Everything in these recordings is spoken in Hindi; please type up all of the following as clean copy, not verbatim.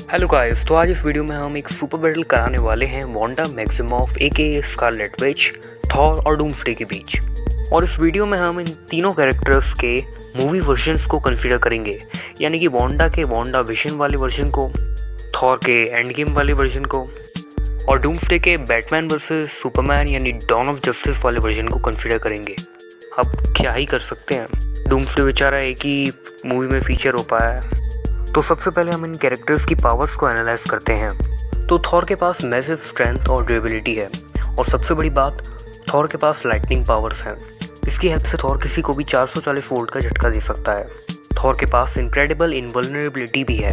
हेलो गाइस, तो आज इस वीडियो में हम एक सुपर बैटल कराने वाले हैं वांडा मैक्सिमॉफ एके स्कारलेट विच, थॉर और डूम्सडे के बीच। और इस वीडियो में हम इन तीनों कैरेक्टर्स के मूवी वर्जन्स को कंसीडर करेंगे, यानी कि वांडा के वांडा विजन वाले वर्जन को, थॉर के एंड गेम वाले वर्जन को और डूम्सडे के बैटमैन वर्सेस सुपरमैन यानी डॉन ऑफ जस्टिस वाले वर्जन को कंसीडर करेंगे। अब क्या ही कर सकते हैं, डूम्सडे बेचारा एक ही मूवी में फीचर हो पाया है। तो सबसे पहले हम इन कैरेक्टर्स की पावर्स को एनालाइज करते हैं। तो थॉर के पास मैसिव स्ट्रेंथ और ड्यूरेबिलिटी है, और सबसे बड़ी बात, थॉर के पास लाइटनिंग पावर्स हैं। इसकी हेल्प से थॉर किसी को भी 440 वोल्ट का झटका दे सकता है। थॉर के पास इनक्रेडिबल इनवल्नरेबिलिटी भी है।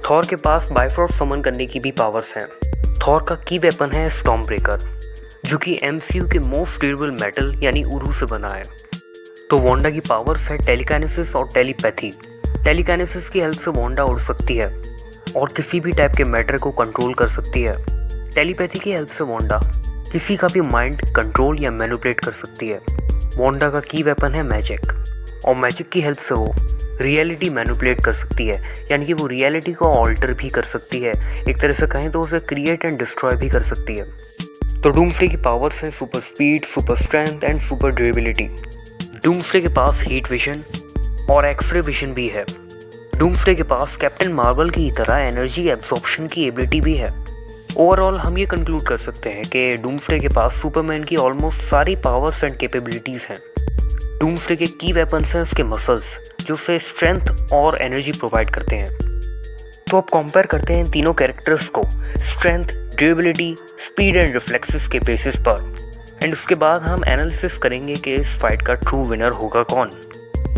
थॉर के पास बाइफ्रॉस्ट समन करने की भी पावर्स हैं। थॉर का की वेपन है स्टॉर्म ब्रेकर, जो कि एमसीयू के मोस्ट ड्यूरेबल मेटल यानी उरू से बना है। तो वांडा की पावर्स है टेलीकाइनेसिस और टेलीपैथी। टेलीकाइनेसिस की हेल्प से वांडा उड़ सकती है और किसी भी टाइप के मैटर को कंट्रोल कर सकती है। टेलीपैथी की हेल्प से वांडा किसी का भी माइंड कंट्रोल या मैनिपुलेट कर सकती है। वांडा का की वेपन है मैजिक, और मैजिक की हेल्प से वो रियलिटी मैनिपुलेट कर सकती है, यानी कि वो रियलिटी को ऑल्टर भी कर सकती है। एक तरह से कहें तो उसे क्रिएट एंड डिस्ट्रॉय भी कर सकती है। तो डूम्सडे की पावर्स हैं super speed, super strength and super durability. Doomsday के पास हीट विजन और एक्सरे विजन भी है। डूम्सडे के पास कैप्टन मार्वल की तरह एनर्जी एब्जॉर्प्शन की एबिलिटी भी है। ओवरऑल हम ये कंक्लूड कर सकते हैं कि डूम्सडे के पास सुपरमैन की ऑलमोस्ट सारी पावर्स एंड कैपेबिलिटीज़ हैं। डूम्सडे के की वेपन्स हैं उसके मसल्स, जो उसे स्ट्रेंथ और एनर्जी प्रोवाइड करते हैं। तो अब कंपेयर करते हैं इन तीनों कैरेक्टर्स को strength, durability, speed and reflexes के बेसिस पर, एंड उसके बाद हम एनालिसिस करेंगे कि इस फाइट का ट्रू विनर होगा कौन।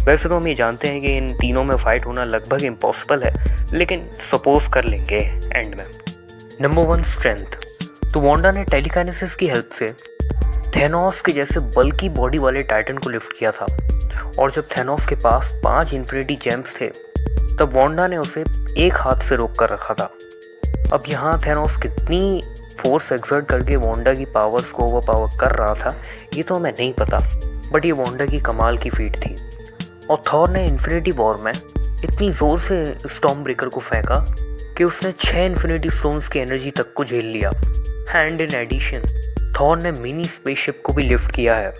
वैसे तो हम ये जानते हैं कि इन तीनों में फाइट होना लगभग इम्पॉसिबल है, लेकिन सपोज कर लेंगे एंड में। Number 1, strength. तो वांडा ने टेलीकाइनेसिस की हेल्प से थेनोस के जैसे बल्की बॉडी वाले टाइटन को लिफ्ट किया था, और जब थेनोस के पास 5 इन्फिनिटी जेम्स थे तब वांडा ने उसे एक हाथ से रोक कर रखा था। अब यहाँ थेनोस कितनी फोर्स एक्सर्ट करके वांडा की पावर्स को ओवर पावर कर रहा था ये तो हमें नहीं पता, बट ये वांडा की कमाल की फीट थी। और थॉर ने इन्फिनिटी वॉर में इतनी ज़ोर से स्टॉर्म ब्रेकर को फेंका कि उसने 6 इन्फिनिटी स्टोन्स की एनर्जी तक को झेल लिया। एंड इन एडिशन थॉर ने मिनी स्पेसशिप को भी लिफ्ट किया है।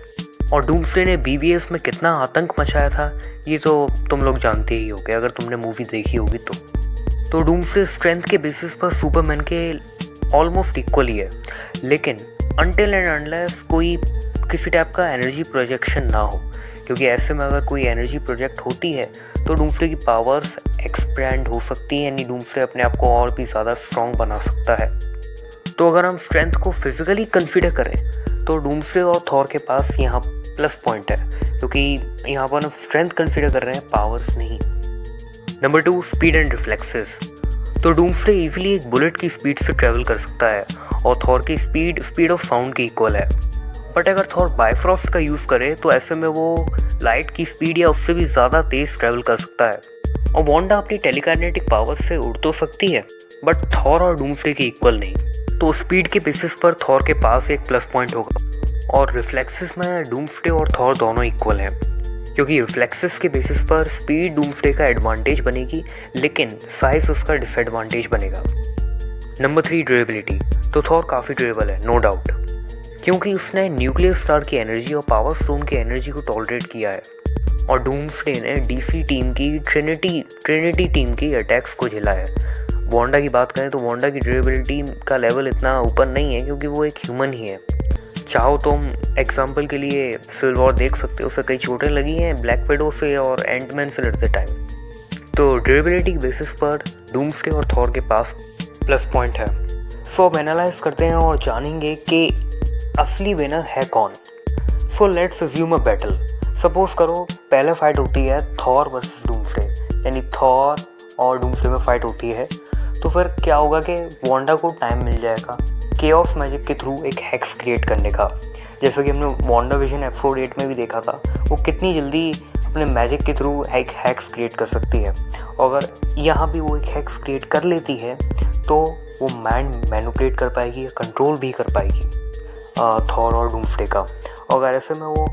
और डूम्सडे ने बीवीएस में कितना आतंक मचाया था ये तो तुम लोग जानते ही होगे अगर तुमने मूवी देखी होगी तो डूम्सडे स्ट्रेंथ के बेसिस पर सुपरमैन के ऑलमोस्ट इक्वल ही है, लेकिन अनटिल एंड अनलेस कोई किसी टाइप का एनर्जी प्रोजेक्शन ना हो, क्योंकि ऐसे में अगर कोई एनर्जी प्रोजेक्ट होती है तो डूम्सडे की पावर्स एक्सपैंड हो सकती है, यानी डूम्सडे अपने आप को और भी ज़्यादा स्ट्रॉन्ग बना सकता है। तो अगर हम स्ट्रेंथ को फिजिकली कंसीडर करें तो डूम्सडे और थॉर के पास यहाँ प्लस पॉइंट है, क्योंकि यहाँ पर हम स्ट्रेंथ कंसीडर कर रहे हैं, पावर्स नहीं। Number 2, speed and reflexes. तो डूम्सडे इजीली एक बुलेट की स्पीड से ट्रैवल कर सकता है, और थॉर की स्पीड ऑफ साउंड के इक्वल है। बट अगर थॉर बाइफ्रॉस्ट का यूज़ करे तो ऐसे में वो लाइट की स्पीड या उससे भी ज़्यादा तेज़ ट्रैवल कर सकता है। और वांडा अपनी टेलीकाइनेटिक पावर से उड़ तो सकती है, बट थॉर और डूम्सडे के इक्वल नहीं। तो स्पीड के बेसिस पर थॉर के पास एक प्लस पॉइंट होगा, और रिफ्लेक्सेस में डूम्सडे और थॉर दोनों इक्वल हैं, क्योंकि रिफ्लेक्सेस के बेसिस पर स्पीड डूम्सडे का एडवांटेज बनेगी, लेकिन साइज उसका डिसएडवांटेज बनेगा। Number 3, durability. तो थॉर काफ़ी ड्यूरेबल है, नो डाउट, क्योंकि उसने न्यूक्लियर स्टार की एनर्जी और पावर स्टोन की एनर्जी को टॉलरेट किया है, और डूम्सडे ने डीसी टीम की ट्रिनिटी टीम की अटैक्स को झेला है। वांडा की बात करें तो वांडा की ड्यूरेबिलिटी का लेवल इतना ऊपर नहीं है, क्योंकि वो एक ह्यूमन ही है। चाहो तो हम एग्जाम्पल के लिए सिविल वॉर देख सकते हो, उसे कई चोटें लगी हैं ब्लैक विडो से और एंटमैन से लड़ते टाइम। तो ड्यूरेबिलिटी के बेसिस पर डूम्सडे और थॉर के पास प्लस पॉइंट है। सो अब एनालाइज करते हैं और जानेंगे कि असली विनर है कौन। So let's assume a battle. Suppose करो पहले फाइट होती है थॉर वर्सेस डूम्सडे, यानी थॉर और डूम्सडे में फाइट होती है। तो फिर क्या होगा कि वांडा को टाइम मिल जाएगा केओस मैजिक के थ्रू एक हैक्स क्रिएट करने का, जैसा कि हमने वांडा विजन एपिसोड 8 में भी देखा था। वो कितनी जल्दी अपने मैजिक के थ्रू एक हैक्स क्रिएट कर सकती है, और अगर यहाँ भी वो एक हैक्स क्रिएट कर लेती है तो वो माइंड मैनिपुलेट कर पाएगी या कंट्रोल भी कर पाएगी थॉर और डूम्सडे का। और अगर ऐसे में वो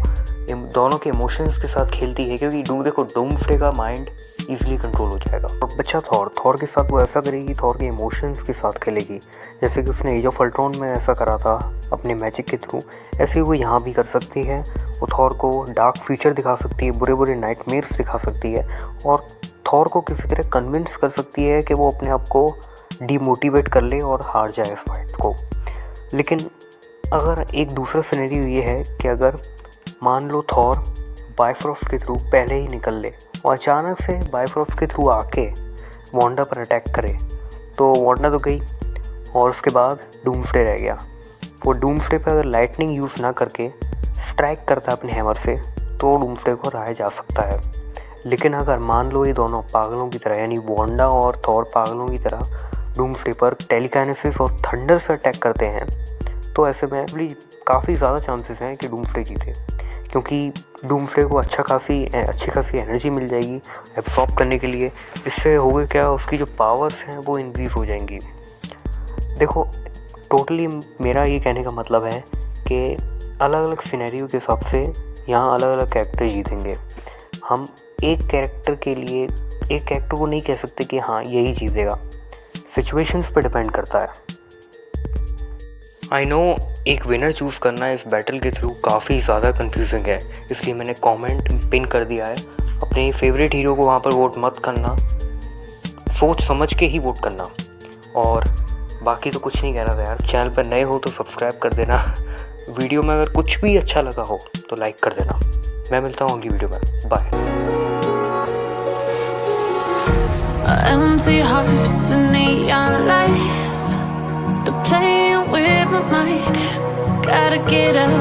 दोनों के इमोशंस के साथ खेलती है, क्योंकि देखो डूम्सडे का माइंड इजीली कंट्रोल हो जाएगा। और बच्चा थॉर के साथ वो ऐसा करेगी, थॉर के इमोशंस के साथ खेलेगी, जैसे कि उसने एज ऑफ अल्ट्रॉन में ऐसा करा था अपने मैजिक के थ्रू, ऐसे ही वो यहाँ भी कर सकती है। वो थॉर को डार्क फ्यूचर दिखा सकती है, बुरे बुरे नाइटमेयर्स दिखा सकती है, और थॉर को किसी तरह कन्विंस कर सकती है कि वो अपने आप को डीमोटिवेट कर ले और हार जाए इस फाइट को। लेकिन अगर एक दूसरा सिनेरियो ये है कि अगर मान लो थॉर बाइफ्रॉस्ट के थ्रू पहले ही निकल ले और अचानक से बाइफ्रॉस्ट के थ्रू आके वांडा पर अटैक करे, तो वांडा तो गई और उसके बाद डूम्सडे रह गया। वो डूम्सडे पर अगर लाइटनिंग यूज़ ना करके स्ट्राइक करता अपने हैमर से तो डूम्सडे को हराया जा सकता है। लेकिन अगर मान लो ये दोनों पागलों की तरह, यानी वांडा और थॉर पागलों की तरह डूम्सडे पर टेलीकाइनेसिस और थंडर से अटैक करते हैं, तो ऐसे में काफ़ी ज़्यादा चांसेस हैं कि डूम्सडे जीते, क्योंकि डूम्सडे को अच्छी खासी एनर्जी मिल जाएगी एब्सॉर्ब करने के लिए। इससे होगा क्या, उसकी जो पावर्स हैं वो इंक्रीज़ हो जाएंगी। देखो टोटली मेरा ये कहने का मतलब है कि अलग अलग सिनेरियो के हिसाब से यहाँ अलग अलग कैरेक्टर जीतेंगे। हम एक कैरेक्टर को नहीं कह सकते कि हाँ यही जीतेगा, सिचुएशंस पे डिपेंड करता है। आई नो एक विनर चूज़ करना इस बैटल के थ्रू काफ़ी ज़्यादा कंफ्यूजिंग है, इसलिए मैंने कमेंट पिन कर दिया है। अपने फेवरेट हीरो को वहाँ पर वोट मत करना, सोच समझ के ही वोट करना। और बाकी तो कुछ नहीं कहना था यार। चैनल पर नए हो तो सब्सक्राइब कर देना। वीडियो में अगर कुछ भी अच्छा लगा हो तो लाइक कर देना। मैं मिलता हूँ अगली वीडियो में, bye. Empty hearts and neon lights, they're playing with my mind. Gotta get up